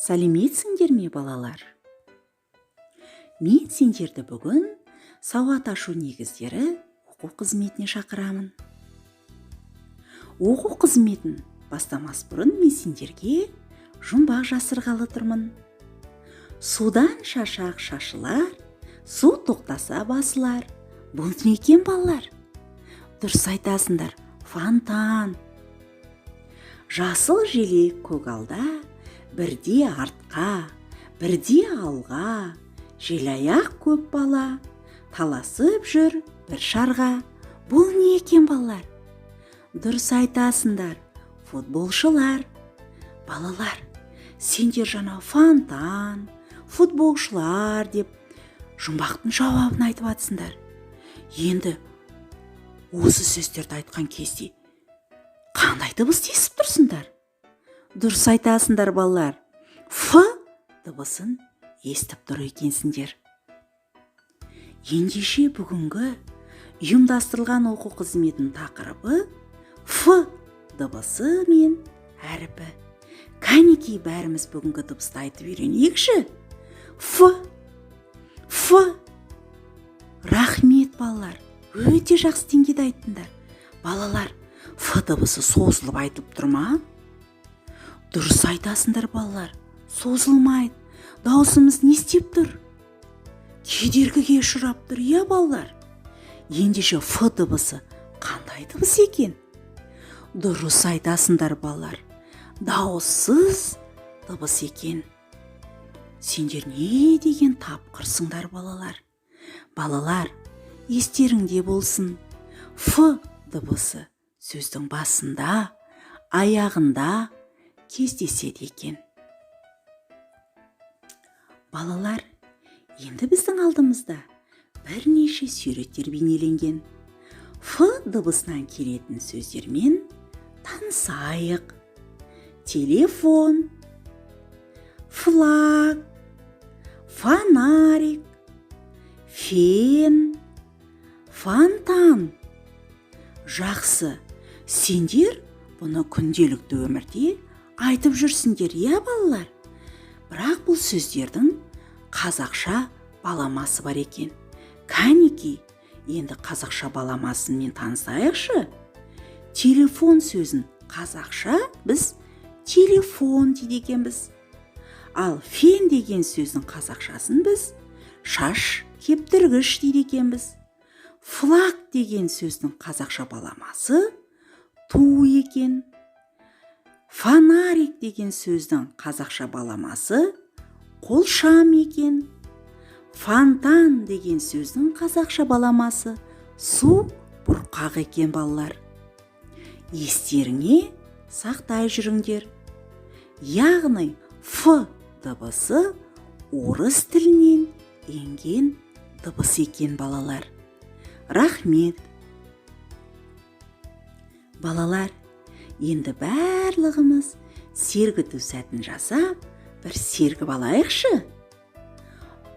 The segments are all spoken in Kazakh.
Сәлеметсіңдер ме, балалар? Мен сендерді бүгін сауат ашу негіздері оқу қызметіне шақырамын. Оқу қызметін бастамас бұрын мен сендерге жұмбақ жасырғалы тұрмын. Судан шашақ шашылар, су тоқтаса басылар. Бұл не екен, балалар? Дұрыс айтасыңдар, фонтан. Жасыл желек көгалда, бірде артқа, бірде алға, желаяқ көп бала, таласып жүр бір шарға. Бұл не екен, балалар? Дұрыс айтасыңдар, футболшылар. Балалар, сендер жаңа фонтан, футболшылар деп жұмбақтың жауабын айтып атсыңдар. Енді осы сөздерді айтқан кезде қандай дыбыс естіп тұрсыңдар? Дұрыс айтасыңдар, балалар. Ф дыбысын естіп тұр екенсіңдер. Ендеше бүгінгі ұйымдастырылған оқу қызметінің тақырыбы Ф дыбысы мен әріпі. Кәнекей бәріміз бүгінгі дыбысты айтып үйренейікші. Ф. Рахмет, балалар. Өте жақсы деңгейде айттыңдар. Балалар, Ф дыбысы созылып айтылып тұр ма? Дұрыс айтасыңдар, балалар. Созылмайды. Даусымыз не істеп тұр? Кедергіге ұшырап тұр, иә, балалар? Ендеше Ф дыбысы қандай дыбыс екен? Дұрыс айтасыңдар, балалар. Дауыссыз дыбыс екен. Сендер не деген тапқырсыңдар, балалар? Балалар, естеріңде болсын. Ф дыбысы сөздің басында, аяғында кездеседі екен. Балалар, енді біздің алдымызда бірнеше суреттер бейнеленген. Ф дыбысынан келетін сөздермен танысайық. Телефон, флаг, фонарик, фен, фонтан. Жақсы, сендер бұны күнделікті өмірде айтып жүрсіңдер, иә, балалар? Бірақ бұл сөздердің қазақша баламасы бар екен. Кәнекей, енді қазақша баламасын мен танысайықшы. Телефон сөзін қазақша біз телефон дейді екенбіз. Ал фен деген сөздің қазақшасын біз шаш кептіргіш дейді екенбіз. Флаг деген сөздің қазақша баламасы ту екен. Фонарик деген сөздің қазақша баламасы қолшам екен. Фонтан деген сөздің қазақша баламасы су бұрқақ екен, балалар. Естеріңе сақтай жүріңдер. Яғни Ф дыбысы орыс тілінен енген дыбыс екен, балалар. Рахмет. Балалар, енді барлығымыз сергіту сәтін жасап, бір сергіп алайықшы.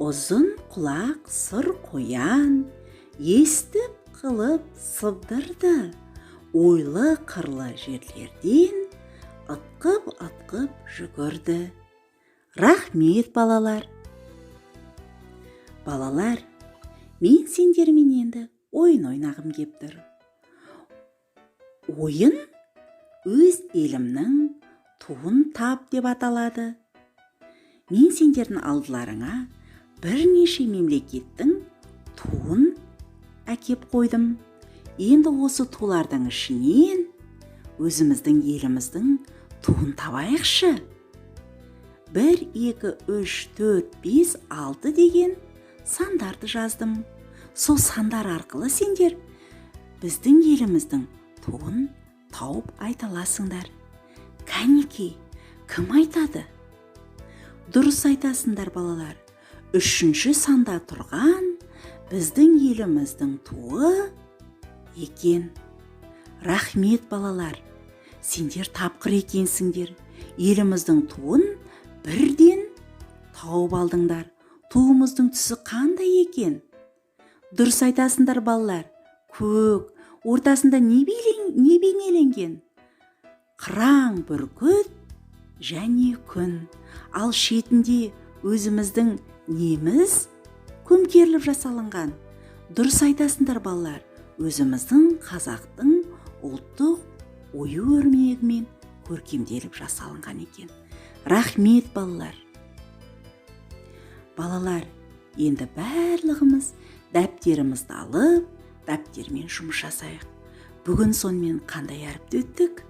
Ұзын құлақ сыр қоян, естіп қылып сыбдырды. Ойлы қырлы жерлерден ытқып жүгірді. Рахмет, балалар. Балалар, мен сендермен енді ойын ойнағым кеп тұр. Ойын өз елімнің туын тап деп аталады. Мен сендердің алдыларыңа бірнеше мемлекеттің туын әкеп қойдым. Енді осы тулардың ішінен өзіміздің еліміздің туын табайықшы. 1, 2, 3, 4, 5, 6 деген сандарды жаздым. Сол сандар арқылы сендер біздің еліміздің туын тауып айта аласыңдар. Кәнекей, кім айтады? Дұрыс айтасыңдар, балалар. 3-ші санда тұрған біздің еліміздің туы екен. Рахмет, балалар. Сендер тапқыр екенсіңдер. Еліміздің туын бірден тауып алдыңдар. Туымыздың түсі қандай екен? Дұрыс айтасыңдар, балалар. Көк, ортасында не бейнеленген? Қыран бүркіт және күн. Ал шетінде өзіміздің неміз көмкеріліп жасалынған. Дұрыс айтасыңдар балалар, өзіміздің қазақтың ұлттық ою өрмегімен көркемделіп жасалынған екен. Рахмет балалар. Балалар, енді барлығымыз дәптерімізді алып, дәптермен жұмыс жасайық. Бүгін сонымен қандай әріпті өттік?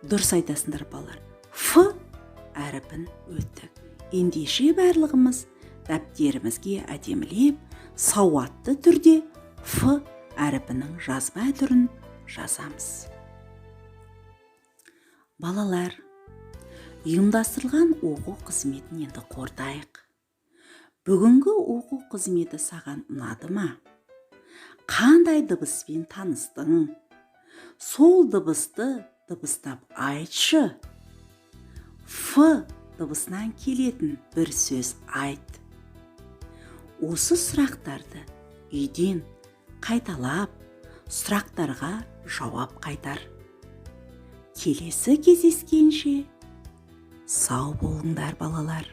Дұрыс айтасыңдар балалар. Ф әріпін өттік. Ендеше барлығымыз дәптерімізге әдемілеп, сауатты түрде Ф әріпінің жазба түрін жазамыз. Балалар, ұйымдастырылған оқу қызметін енді қорытайық. Бүгінгі оқу қызметі саған ұнады ма? Қандай дыбыспен таныстың? Сол дыбысты дыбыстап айтшы. Ф дыбысынан келетін бір сөз айт. Осы сұрақтарды үйден қайталап, сұрақтарға жауап қайтар. Келесі кездескенше сау болыңдар балалар.